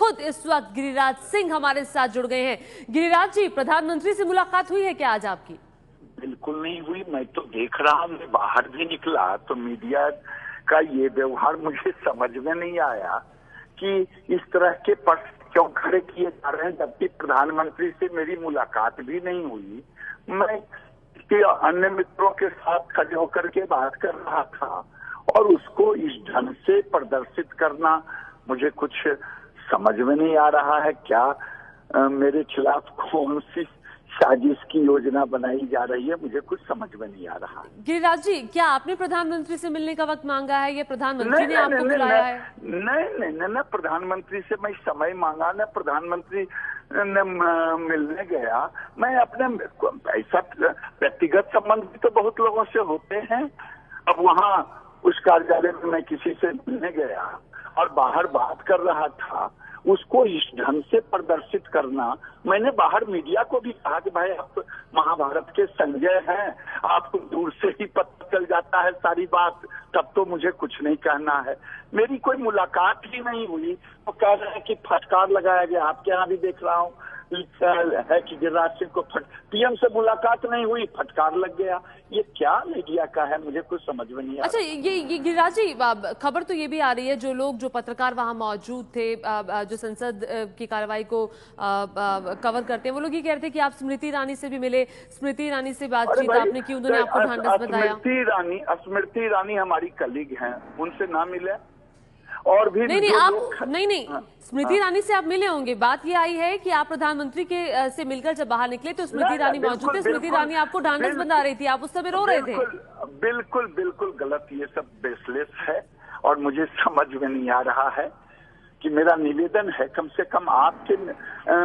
खुद इस वक्त गिरिराज सिंह हमारे साथ जुड़ गए हैं। गिरिराज जी, प्रधानमंत्री से मुलाकात हुई है क्या आज आपकी? बिल्कुल नहीं हुई। मैं तो देख रहा हूँ, मैं बाहर भी निकला तो मीडिया का ये व्यवहार मुझे समझ में नहीं आया कि इस तरह के प्रश्न क्यों खड़े किए जा रहे हैं, जबकि प्रधानमंत्री से मेरी मुलाकात भी नहीं हुई। मैं अन्य मित्रों के साथ खड़े होकर के बात कर रहा था और उसको इस ढंग से प्रदर्शित करना मुझे कुछ समझ में नहीं आ रहा है। क्या मेरे खिलाफ कौन सी साजिश की योजना बनाई जा रही है, मुझे कुछ समझ में नहीं आ रहा। गिरिराज जी, क्या आपने प्रधानमंत्री से मिलने का वक्त मांगा है या प्रधानमंत्री ने आपको बुलाया है? नहीं, प्रधानमंत्री से मैं समय मांगा, न प्रधानमंत्री ने मिलने गया। मैं अपने ऐसा व्यक्तिगत संबंध भी तो बहुत लोगों से होते हैं। अब वहाँ उस कार्यालय में मैं किसी से मिलने गया और बाहर बात कर रहा था, उसको इस ढंग से प्रदर्शित करना। मैंने बाहर मीडिया को भी कहा कि भाई आप महाभारत के संजय हैं, आपको दूर से ही पता चल जाता है सारी बात, तब तो मुझे कुछ नहीं कहना है। मेरी कोई मुलाकात ही नहीं हुई तो कह रहे हैं कि फटकार लगाया गया। आपके यहाँ भी देख रहा हूँ है कि गिरिराज सिंह को पीएम से मुलाकात नहीं हुई, फटकार लग गया। ये क्या मीडिया का है, मुझे कुछ समझ में नहीं आ रहा। अच्छा, ये गिरिराज जी, खबर तो ये भी आ रही है, जो पत्रकार वहां मौजूद थे, जो संसद की कार्रवाई को कवर करते हैं, वो लोग ये कह रहे थे कि आप स्मृति ईरानी से भी मिले, स्मृति ईरानी से बातचीत आपने की, उन्होंने आपको ढांढस बताया। स्मृति ईरानी हमारी कलीग हैं, उनसे ना मिले। और भी नहीं, स्मृति ईरानी से आप मिले होंगे। बात ये आई है कि आप प्रधानमंत्री के से मिलकर जब बाहर निकले तो स्मृति ईरानी मौजूद थे। स्मृति ईरानी आपको ढांढस बंधा रही थी, आप उस समय रो रहे थे। बिल्कुल गलत, ये सब बेसलेस है और मुझे समझ में नहीं आ रहा है कि मेरा निवेदन है कम से कम आपके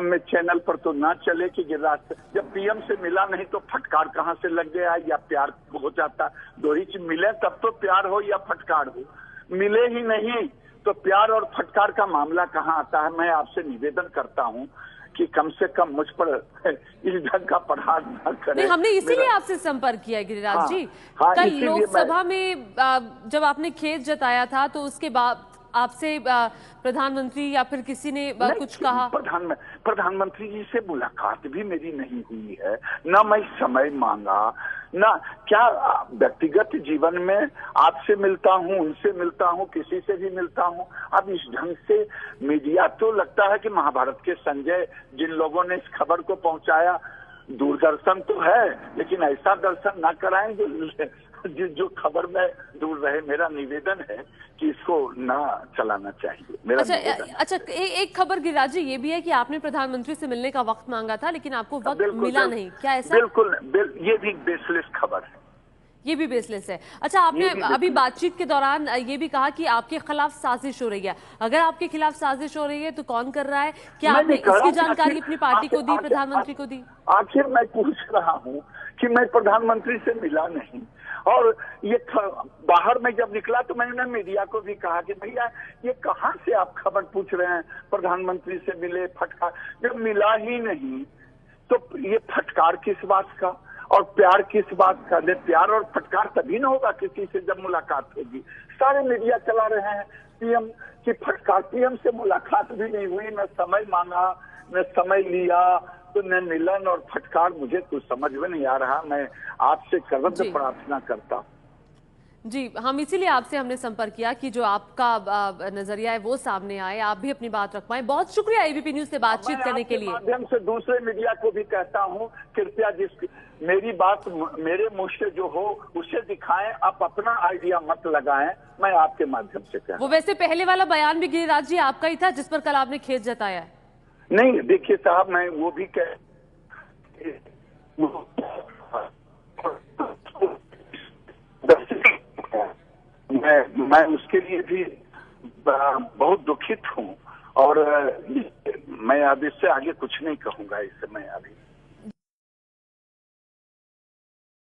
में चैनल पर तो ना चले कि गिरिराज जब पीएम से मिला नहीं तो फटकार कहाँ से लग गया या प्यार हो जाता। दो ही चीज, मिले तब तो प्यार हो या फटकार हो, मिले ही नहीं तो प्यार और फटकार का मामला कहाँ आता है। मैं आपसे निवेदन करता हूँ कि कम से कम मुझ पर इस ढंग का प्रहार न करें। नहीं, हमने इसीलिए आपसे संपर्क किया है गिरिराज जी। कल लोकसभा में जब आपने खेद जताया था तो उसके बाद आपसे प्रधानमंत्री या फिर किसी ने कुछ कहा? प्रधानमंत्री जी से मुलाकात भी मेरी नहीं हुई है, ना मैं समय मांगा, ना क्या व्यक्तिगत जीवन में आपसे मिलता हूँ, उनसे मिलता हूँ, किसी से भी मिलता हूँ। अब इस ढंग से मीडिया तो लगता है कि महाभारत के संजय जिन लोगों ने इस खबर को पहुंचाया, दूरदर्शन तो है लेकिन ऐसा दर्शन ना कराएं जो खबर में दूर रहे। मेरा निवेदन है कि इसको ना चलाना चाहिए। मेरा अच्छा, एक खबर गिरिराज जी ये भी है कि आपने प्रधानमंत्री से मिलने का वक्त मांगा था लेकिन आपको वक्त मिला नहीं, क्या ऐसा? ये भी बेसलेस खबर है। ये भी बेसलेस है। अच्छा, आपने अभी बातचीत के दौरान ये भी कहा कि आपके खिलाफ साजिश हो रही है। अगर आपके खिलाफ साजिश हो रही है तो कौन कर रहा है? क्या आपने इसकी जानकारी अपनी पार्टी को दी, प्रधानमंत्री को दी? आखिर मैं पूछ रहा हूँ कि मैं प्रधानमंत्री से मिला नहीं और ये बाहर में जब निकला तो मैंने मीडिया को भी कहा कि भैया ये कहाँ से आप खबर पूछ रहे हैं, प्रधानमंत्री से मिले, फटकार जब मिला ही नहीं तो ये फटकार किस बात का और प्यार किस बात का? प्यार और फटकार तभी ना होगा किसी से जब मुलाकात होगी। सारे मीडिया चला रहे हैं पीएम की फटकार, पीएम से मुलाकात भी नहीं हुई, न समय मांगा न समय लिया, तो न मिलन और फटकार। मुझे कुछ समझ में नहीं आ रहा। मैं आपसे करद प्रार्थना करता हूँ जी। हम इसीलिए आपसे हमने संपर्क किया कि जो आपका नजरिया है वो सामने आए, आप भी अपनी बात रख पाए। बहुत शुक्रिया एबीपी न्यूज से बातचीत करने के लिए। माध्यम से दूसरे मीडिया को भी कहता हूँ, कृपया मेरी बात मेरे मुंह से जो हो उसे दिखाएं, आप अपना आइडिया मत लगाएं। मैं आपके माध्यम से कहता हूं। वो वैसे पहले वाला बयान भी गिरिराज जी आपका ही था जिस पर कल आपने खेद जताया है। नहीं, देखिए साहब, मैं वो भी मैं उसके लिए भी बहुत दुखित हूँ और मैं अब इससे आगे कुछ नहीं कहूंगा इस समय अभी।